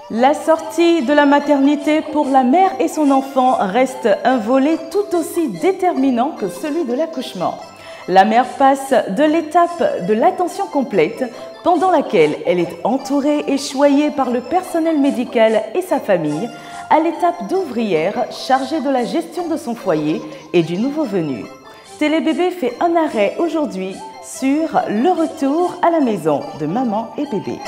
La sortie de la maternité pour la mère et son enfant reste un volet tout aussi déterminant que celui de l'accouchement. La mère passe de l'étape de l'attention complète, pendant laquelle elle est entourée et choyée par le personnel médical et sa famille, à l'étape d'ouvrière chargée de la gestion de son foyer et du nouveau venu. Télébébé fait un arrêt aujourd'hui sur le retour à la maison de maman et bébé.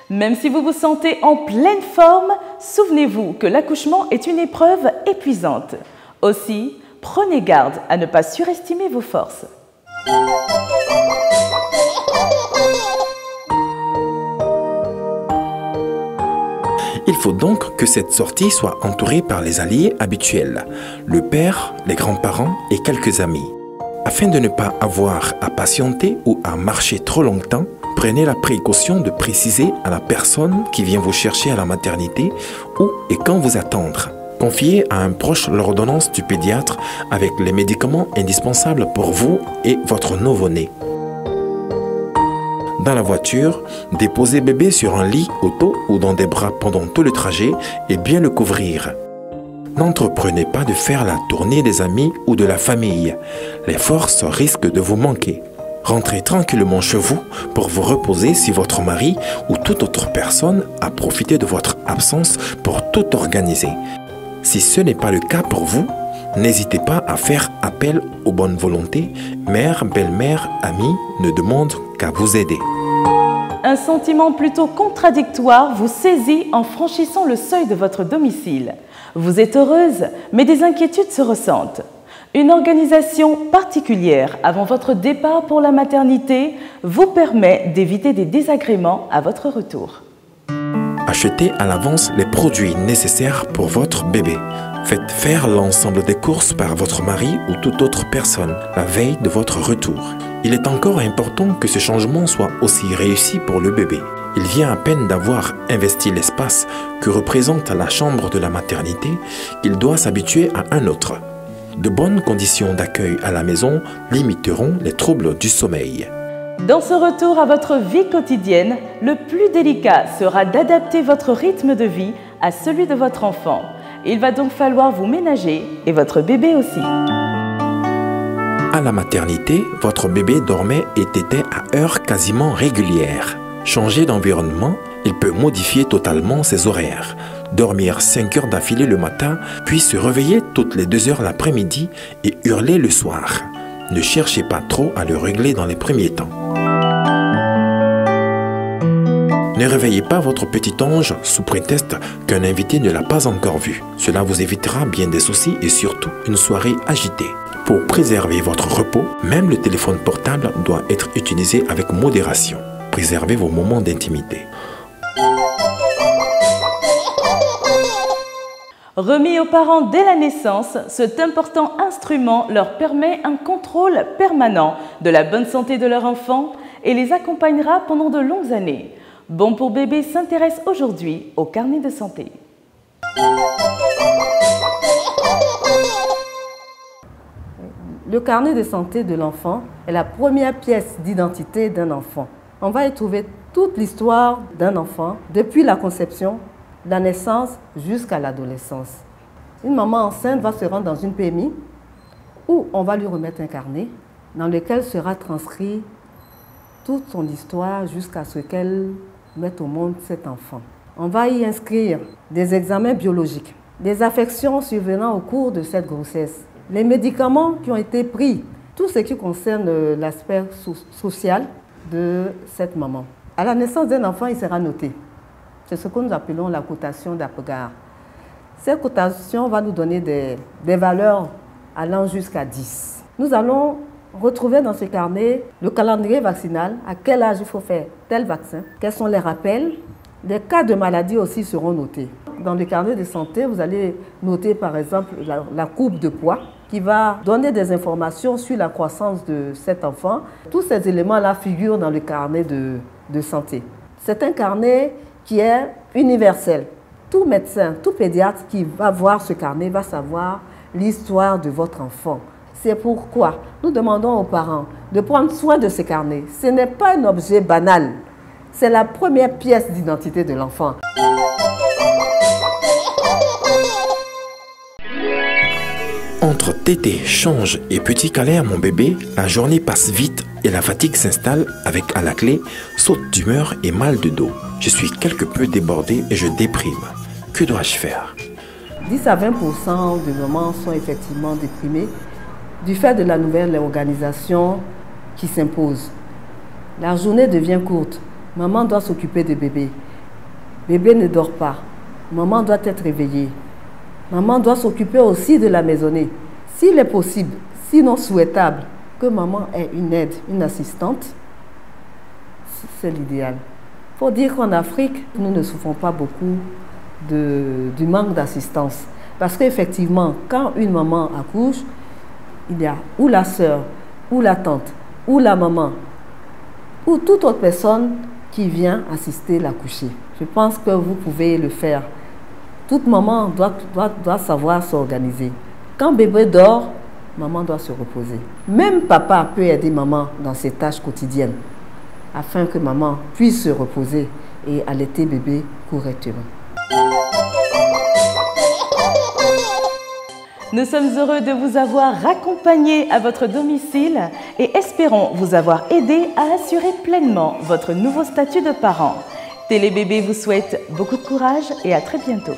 Même si vous vous sentez en pleine forme, souvenez-vous que l'accouchement est une épreuve épuisante. Aussi, prenez garde à ne pas surestimer vos forces. Il faut donc que cette sortie soit entourée par les alliés habituels, le père, les grands-parents et quelques amis. Afin de ne pas avoir à patienter ou à marcher trop longtemps, prenez la précaution de préciser à la personne qui vient vous chercher à la maternité où et quand vous attendre. Confiez à un proche l'ordonnance du pédiatre avec les médicaments indispensables pour vous et votre nouveau-né. Dans la voiture, déposez bébé sur un lit auto ou dans des bras pendant tout le trajet et bien le couvrir. N'entreprenez pas de faire la tournée des amis ou de la famille. Les forces risquent de vous manquer. Rentrez tranquillement chez vous pour vous reposer si votre mari ou toute autre personne a profité de votre absence pour tout organiser. Si ce n'est pas le cas pour vous, n'hésitez pas à faire appel aux bonnes volontés. Mère, belle-mère, amis ne demandent qu'à vous aider. Un sentiment plutôt contradictoire vous saisit en franchissant le seuil de votre domicile. Vous êtes heureuse, mais des inquiétudes se ressentent. Une organisation particulière avant votre départ pour la maternité vous permet d'éviter des désagréments à votre retour. Achetez à l'avance les produits nécessaires pour votre bébé. Faites faire l'ensemble des courses par votre mari ou toute autre personne la veille de votre retour. Il est encore important que ce changement soit aussi réussi pour le bébé. Il vient à peine d'avoir investi l'espace que représente la chambre de la maternité, il doit s'habituer à un autre. De bonnes conditions d'accueil à la maison limiteront les troubles du sommeil. Dans ce retour à votre vie quotidienne, le plus délicat sera d'adapter votre rythme de vie à celui de votre enfant. Il va donc falloir vous ménager et votre bébé aussi. À la maternité, votre bébé dormait et était à heures quasiment régulières. Changer d'environnement, il peut modifier totalement ses horaires. Dormir 5 heures d'affilée le matin, puis se réveiller toutes les 2 heures l'après-midi et hurler le soir. Ne cherchez pas trop à le régler dans les premiers temps. Ne réveillez pas votre petit ange sous prétexte qu'un invité ne l'a pas encore vu. Cela vous évitera bien des soucis et surtout une soirée agitée. Pour préserver votre repos, même le téléphone portable doit être utilisé avec modération. Préservez vos moments d'intimité. Remis aux parents dès la naissance, cet important instrument leur permet un contrôle permanent de la bonne santé de leur enfant et les accompagnera pendant de longues années. Bon pour bébé s'intéresse aujourd'hui au carnet de santé. Le carnet de santé de l'enfant est la première pièce d'identité d'un enfant. On va y trouver toute l'histoire d'un enfant depuis la conception, la naissance jusqu'à l'adolescence. Une maman enceinte va se rendre dans une PMI où on va lui remettre un carnet dans lequel sera transcrit toute son histoire jusqu'à ce qu'elle mette au monde cet enfant. On va y inscrire des examens biologiques, des affections survenant au cours de cette grossesse, les médicaments qui ont été pris, tout ce qui concerne l'aspect social de cette maman. À la naissance d'un enfant, il sera noté. C'est ce que nous appelons la cotation d'Apgar. Cette cotation va nous donner des valeurs allant jusqu'à 10. Nous allons retrouver dans ce carnet le calendrier vaccinal, à quel âge il faut faire tel vaccin, quels sont les rappels, des cas de maladie aussi seront notés. Dans le carnet de santé, vous allez noter par exemple la courbe de poids qui va donner des informations sur la croissance de cet enfant. Tous ces éléments-là figurent dans le carnet de santé. C'est un carnet qui est universel. tout médecin, tout pédiatre qui va voir ce carnet va savoir l'histoire de votre enfant. C'est pourquoi nous demandons aux parents de prendre soin de ce carnet. Ce n'est pas un objet banal, c'est la première pièce d'identité de l'enfant. Entre tété, change et petit câlin à mon bébé, la journée passe vite et la fatigue s'installe avec à la clé saute d'humeur et mal de dos. Je suis quelque peu débordé et je déprime. Que dois-je faire? 10 à 20% de mamans sont effectivement déprimées du fait de la nouvelle organisation qui s'impose. La journée devient courte. Maman doit s'occuper de bébé. Bébé ne dort pas. Maman doit être réveillée. Maman doit s'occuper aussi de la maisonnée. S'il est possible, sinon souhaitable, que maman ait une aide, une assistante, c'est l'idéal. Il faut dire qu'en Afrique, nous ne souffrons pas beaucoup du manque d'assistance. Parce qu'effectivement, quand une maman accouche, il y a ou la sœur, ou la tante, ou la maman, ou toute autre personne qui vient assister l'accouchée. Je pense que vous pouvez le faire. Toute maman doit savoir s'organiser. Quand bébé dort, maman doit se reposer. Même papa peut aider maman dans ses tâches quotidiennes afin que maman puisse se reposer et allaiter bébé correctement. Nous sommes heureux de vous avoir accompagné à votre domicile et espérons vous avoir aidé à assurer pleinement votre nouveau statut de parent. Télébébé vous souhaite beaucoup de courage et à très bientôt.